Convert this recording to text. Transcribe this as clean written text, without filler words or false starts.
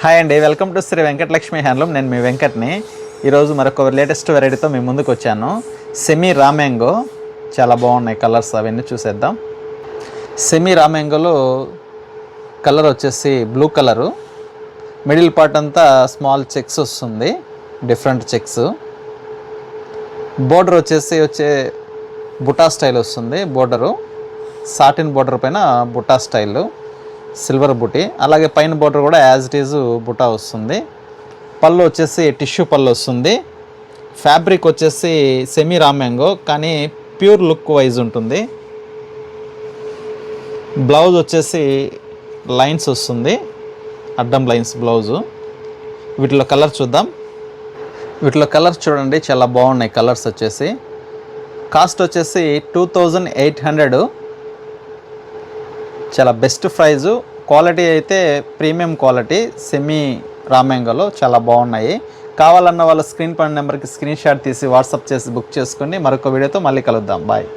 Hi అండి, welcome to Shri Venkatalakshmi handloom. నేను మీ వెంకట్ని. ఈరోజు మరొక లేటెస్ట్ వెరైటీతో మీ ముందుకు వచ్చాను. సెమీ రా మ్యాంగో, చాలా బాగున్నాయి కలర్స్, అవన్నీ చూసేద్దాం. సెమీ రా మ్యాంగోలో కలర్ వచ్చేసి బ్లూ కలరు, మిడిల్ పార్ట్ అంతా స్మాల్ చెక్స్ వస్తుంది, డిఫరెంట్ చెక్స్. బోర్డర్ వచ్చే బుటా స్టైల్ వస్తుంది. బోర్డరు సాటిన్ బోర్డర్ పైన బుటా స్టైల్, సిల్వర్ బుటీ. అలాగే పైన బోర్డర్ కూడా యాజ్ ఇట్ ఈజ్ బుటా వస్తుంది. పళ్ళు వచ్చేసి టిష్యూ పళ్ళు వస్తుంది. ఫ్యాబ్రిక్ వచ్చేసి సెమీ రా మ్యాంగో కానీ ప్యూర్ లుక్ వైజ్ ఉంటుంది. బ్లౌజ్ వచ్చేసి లైన్స్ వస్తుంది, అడ్డం లైన్స్ బ్లౌజు. వీటిలో కలర్ చూద్దాం. వీటిలో కలర్స్ చూడండి, చాలా బాగున్నాయి కలర్స్ వచ్చేసి. కాస్ట్ వచ్చేసి 2800. చాలా బెస్ట్ ప్రైజు. క్వాలిటీ అయితే ప్రీమియం క్వాలిటీ. సెమీ రా మ్యాంగోలో చాలా బాగున్నాయి. కావాలన్న వాళ్ళ స్క్రీన్ పైన నెంబర్కి స్క్రీన్ షాట్ తీసి వాట్సాప్ చేసి బుక్ చేసుకుని మరొక వీడియోతో మళ్ళీ కలుద్దాం. బాయ్.